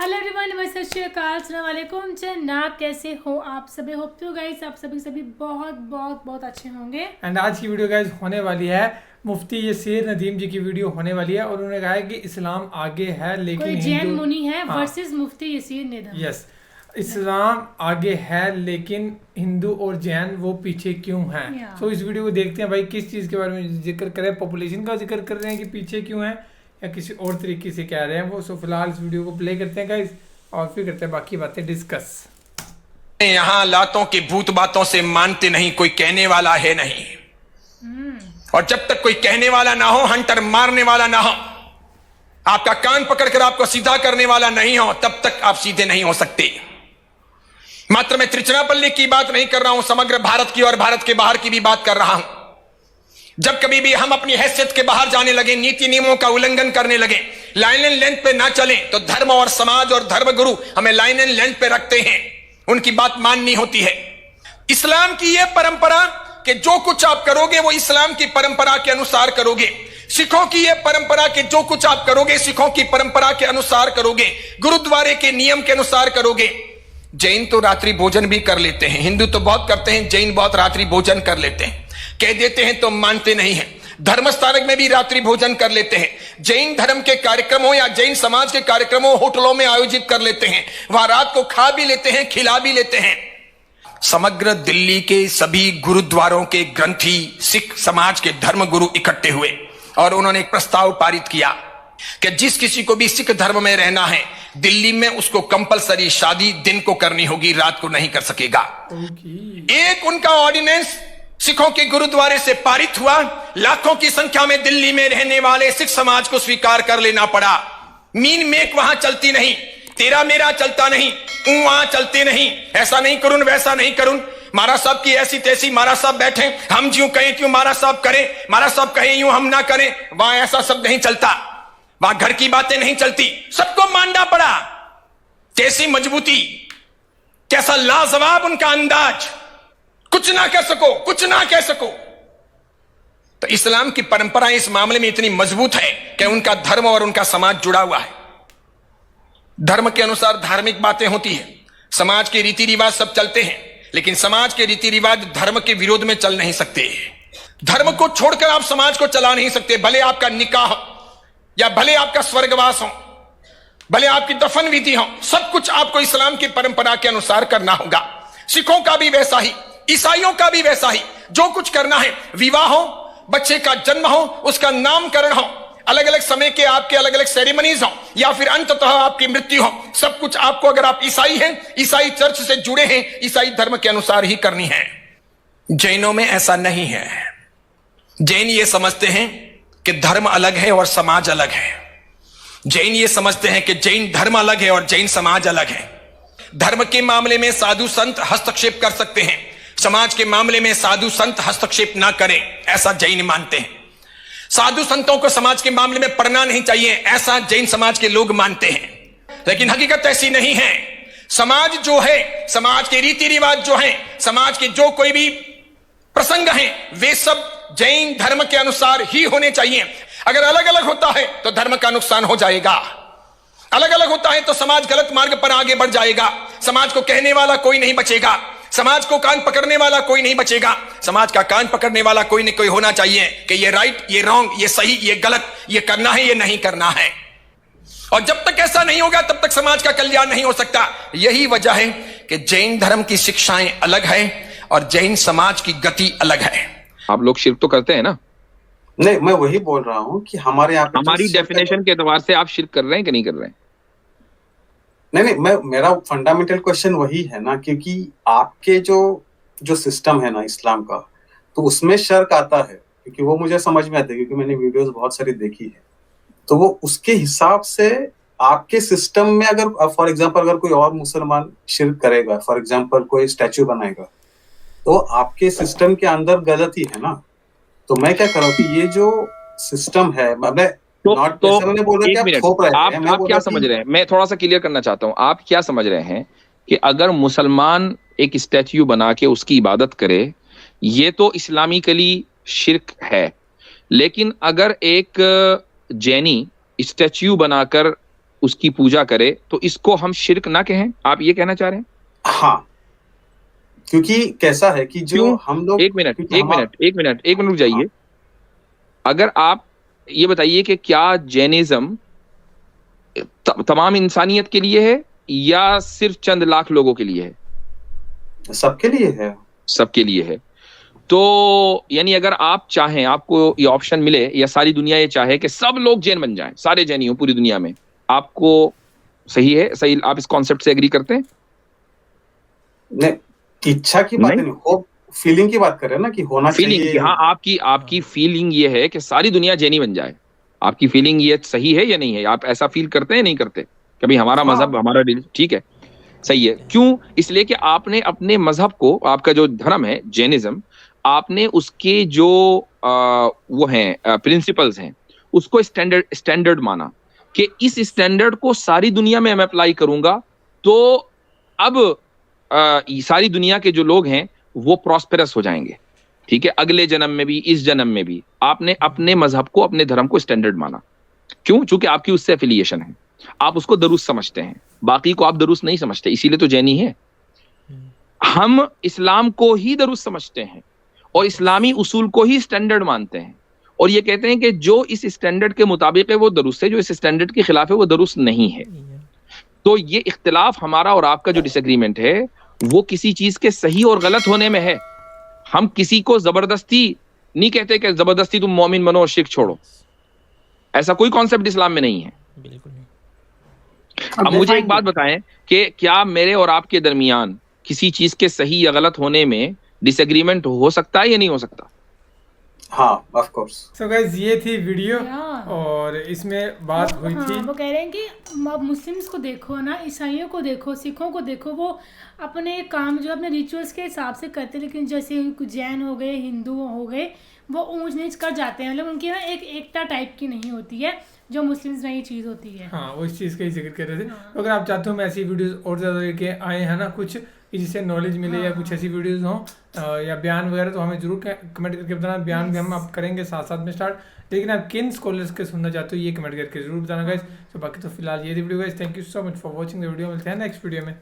Hello everyone, सत श्री अकाल, अस्सलाम वालेकुम। जनाब, कैसे हो आप सभी? होप तो गाइस आप सभी बहुत बहुत बहुत अच्छे होंगे। एंड आज की वीडियो गाइस होने वाली है मुफ्ती यसीर नदीम जी की वीडियो होने वाली है। और उन्होंने कहा है कि इस्लाम आगे है लेकिन कोई जैन मुनि है हाँ, वर्सेस मुफ्ती यसीर नदीम। यस, इस्लाम आगे है लेकिन हिंदू और जैन वो पीछे क्यों हैं। सो इस वीडियो को देखते हैं भाई, किस चीज़ के बारे में जिक्र करें। पॉपुलेशन का जिक्र कर रहे हैं कि पीछे क्यों है या किसी और तरीके से कह रहे हैं वो। सो फिलहाल इस वीडियो को प्ले करते हैं गाइस और फिर करते हैं बाकी बातें डिस्कस। यहाँ लातों की भूत बातों से मानते नहीं, कोई कहने वाला है नहीं। और जब तक कोई कहने वाला ना हो, हंटर मारने वाला ना हो, आपका कान पकड़कर आपको सीधा करने वाला नहीं हो, तब तक आप सीधे नहीं हो सकते। मात्र मैं त्रिचनापल्ली की बात नहीं कर रहा हूं, समग्र भारत की और भारत के बाहर की भी बात कर रहा हूं। जब कभी भी हम अपनी हैसियत के बाहर जाने लगे, नीति नियमों का उल्लंघन करने लगे, लाइन एंड लेंथ पे ना चले, तो धर्म और समाज और धर्मगुरु हमें लाइन एंड लेंथ पे रखते हैं, उनकी बात माननी होती है। इस्लाम की यह परंपरा कि जो कुछ आप करोगे वो इस्लाम की परंपरा के अनुसार करोगे। सिखों की यह परंपरा कि जो कुछ आप करोगे सिखों की परंपरा के अनुसार करोगे, गुरुद्वारे के नियम के अनुसार करोगे। जैन तो रात्रि भोजन भी कर लेते हैं, हिंदू तो बहुत करते हैं, जैन बहुत रात्रि भोजन कर लेते हैं। कह देते हैं तो मानते नहीं हैं। धर्मस्थानक में भी रात्रि भोजन कर लेते हैं। जैन धर्म के कार्यक्रम हो या जैन समाज के कार्यक्रम हो, होटलों में आयोजित कर लेते हैं, वहां रात को खा भी लेते हैं, खिला भी लेते हैं। समग्र दिल्ली के सभी गुरुद्वारों के ग्रंथी सिख समाज के धर्मगुरु इकट्ठे हुए और उन्होंने एक प्रस्ताव पारित किया कि जिस किसी को भी सिख धर्म में रहना है दिल्ली में, उसको कंपलसरी शादी दिन को करनी होगी, रात को नहीं कर सकेगा। एक उनका ऑर्डिनेंस सिखों के गुरुद्वारे से पारित हुआ। लाखों की संख्या में दिल्ली में रहने वाले सिख समाज को स्वीकार कर लेना पड़ा। मीन मेक वहां चलती नहीं, तेरा मेरा चलता नहीं, वहां चलते नहीं, ऐसा नहीं करूं वैसा नहीं करूं, महाराज साहब की ऐसी तैसी, महाराज साहब बैठे हम ज्यों कहें क्यों महाराज साहब करें, महाराज साहब कहें यूं हम ना करें, वहां ऐसा सब नहीं चलता। वहां घर की बातें नहीं चलती, सबको मानना पड़ा। कैसी मजबूती, कैसा लाजवाब उनका अंदाज, कुछ ना कह सको, कुछ ना कह सको। तो इस्लाम की परंपरा इस मामले में इतनी मजबूत है कि उनका धर्म और उनका समाज जुड़ा हुआ है। धर्म के अनुसार धार्मिक बातें होती है, समाज के रीति रिवाज सब चलते हैं, लेकिन समाज के रीति रिवाज धर्म के विरोध में चल नहीं सकते। धर्म को छोड़कर आप समाज को चला नहीं सकते। भले आपका निकाह या भले आपका स्वर्गवास हो, भले आपकी दफन विधि हो, सब कुछ आपको इस्लाम की परंपरा के अनुसार करना होगा। सिखों का भी वैसा ही, ईसाइयों का भी वैसा ही। जो कुछ करना है, विवाह हो, बच्चे का जन्म हो, उसका नामकरण हो, अलग अलग समय के आपके अलग अलग सेरेमनीज हो, या फिर अंततः आपकी मृत्यु हो, सब कुछ आपको, अगर आप ईसाई हैं, ईसाई चर्च से जुड़े हैं, ईसाई धर्म के अनुसार ही करनी है। जैनों में ऐसा नहीं है। जैन ये समझते हैं कि धर्म अलग है और समाज अलग है। जैन ये समझते हैं कि जैन धर्म अलग है और जैन समाज अलग है। धर्म के मामले में साधु संत हस्तक्षेप कर सकते हैं, समाज के मामले में साधु संत हस्तक्षेप ना करें, ऐसा जैन मानते हैं। साधु संतों को समाज के मामले में पढ़ना नहीं चाहिए, ऐसा जैन समाज के लोग मानते हैं। लेकिन हकीकत ऐसी नहीं है। समाज जो है, समाज के रीति रिवाज जो है, समाज के जो कोई भी प्रसंग हैं, वे सब जैन धर्म के अनुसार ही होने चाहिए। अगर अलग अलग होता है तो धर्म का नुकसान हो जाएगा। अलग अलग होता है तो समाज गलत मार्ग पर आगे बढ़ जाएगा। समाज को कहने वाला कोई नहीं बचेगा, समाज को कान पकड़ने वाला कोई नहीं बचेगा। समाज का कान पकड़ने वाला कोई न कोई होना चाहिए कि ये राइट, ये रॉन्ग, ये सही, ये गलत, ये करना है, ये नहीं करना है। और जब तक ऐसा नहीं होगा तब तक समाज का कल्याण नहीं हो सकता। यही वजह है कि जैन धर्म की शिक्षाएं अलग है और जैन समाज की गति अलग है। आप लोग शिर्क तो करते हैं ना? नहीं, मैं वही बोल रहा हूँ कि हमारे यहाँ हमारी डेफिनेशन के एतबार से आप शिर्क कर रहे हैं कि नहीं कर रहे हैं? नहीं, मेरा फंडामेंटल क्वेश्चन वही है ना, क्योंकि आपके जो सिस्टम है ना इस्लाम का, तो उसमें शर्क आता है, क्योंकि वो मुझे समझ में आता है, क्योंकि मैंने वीडियोस बहुत सारी देखी है। तो वो उसके हिसाब से आपके सिस्टम में, अगर फॉर एग्जांपल अगर कोई और मुसलमान शिर्क करेगा, फॉर एग्जांपल कोई स्टैचू बनाएगा, तो आपके सिस्टम के अंदर गलती है ना। तो मैं क्या कर रहा हूँ कि ये जो सिस्टम है, मैं आप क्या समझ रहे हैं? मैं थोड़ा सा क्लियर करना चाहता हूं। आप क्या समझ रहे हैं कि अगर मुसलमान एक स्टैच्यू बना के उसकी इबादत करे, ये तो इस्लामिकली शिर्क है, लेकिन अगर एक जैनी स्टैच्यू बनाकर उसकी पूजा करे तो इसको हम शिर्क ना कहें? आप ये कहना चाह रहे हैं? हाँ, क्योंकि कैसा है कि जो हम लोग, एक मिनट रुक जाइए। हाँ। अगर आप ये बताइए कि क्या जैनिज्म तमाम इंसानियत के लिए है या सिर्फ चंद लाख लोगों के लिए है? सबके लिए है। सबके लिए है। तो यानी अगर आप चाहें, आपको ये ऑप्शन मिले या सारी दुनिया ये चाहे कि सब लोग जैन बन जाएं, सारे जैनी हो पूरी दुनिया में, आपको सही है? सही, आप इस कॉन्सेप्ट से एग्री करते हैं? नहीं, इच्छा की बात नहीं, होप, फीलिंग की बात कर रहे हैं ना कि होना चाहिए। हाँ, आपकी फीलिंग ये है कि सारी दुनिया जैनी बन जाए। आपकी फीलिंग ये सही है या नहीं है? आप ऐसा फील करते हैं नहीं करते कभी? हमारा मजहब, हमारा ठीक है, सही है। क्यों? इसलिए कि आपने अपने मजहब को, आपका जो धर्म है जैनिज्म, आपने उसके जो वो हैं प्रिंसिपल्स हैं, उसको स्टैंडर्ड माना कि इस स्टैंडर्ड को सारी दुनिया में मैं अप्लाई करूंगा तो अब सारी दुनिया के जो लोग हैं वो प्रॉस्पेरस हो जाएंगे। ठीक है, अगले जन्म में भी, इस जन्म में भी। आपने अपने मजहब को, अपने धर्म को स्टैंडर्ड माना। क्यों? चूंकि आपकी उससे एफिलिएशन है, आप उसको दरुस्त समझते हैं, बाकी को आप दरुस्त नहीं समझते, इसीलिए तो जैनी है। हम इस्लाम को ही दरुस्त समझते हैं और इस्लामी उसूल को ही स्टैंडर्ड मानते हैं, और ये कहते हैं कि जो इस स्टैंडर्ड के मुताबिक है वो दरुस्त है, जो इस स्टैंडर्ड के खिलाफ है वो दरुस्त नहीं है। तो ये इख्तिलाफ हमारा और आपका जो डिसएग्रीमेंट है वो किसी चीज के सही और गलत होने में है। हम किसी को जबरदस्ती नहीं कहते कि जबरदस्ती तुम मोमिन बनो और शिर्क छोड़ो, ऐसा कोई कॉन्सेप्ट इस्लाम में नहीं है। बिल्कुल नहीं। अब मुझे एक बात बताएं कि क्या मेरे और आपके दरमियान किसी चीज के सही या गलत होने में डिसएग्रीमेंट हो सकता है या नहीं हो सकता? हाँ, ऑफ कोर्स। सो गाइस, ये थी वीडियो और इसमें बात हुई थी। वो कह रहे हैं कि मुस्लिम्स को देखो ना, ईसाइयों को देखो, सिखों को देखो, वो अपने काम जो अपने रिचुअल्स के हिसाब से करते, लेकिन जैसे जैन हो गए, हिंदू हो गए, वो ऊंच नीच कर जाते हैं। मतलब उनकी ना एक एकता टाइप की नहीं होती है जो मुस्लिम्स में ये चीज़ होती है। हाँ, वो इस चीज़ का ही जिक्र कर रहे थे। तो अगर आप चाहते हो मैं ऐसी वीडियोस और ज़्यादा लेके आए हैं ना, कुछ जिससे नॉलेज मिले या कुछ ऐसी वीडियोस हों या बयान वगैरह, तो हमें जरूर कमेंट करके बताना। बयान भी हम आप करेंगे साथ साथ में स्टार्ट। लेकिन आप किन स्कॉलर्स के सुनना चाहते हो ये कमेंट करके जरूर बताना गाइस। तो बाकी तो फिलहाल ये video guys, thank you so much for watching the video. मिलते हैं नेक्स्ट वीडियो में।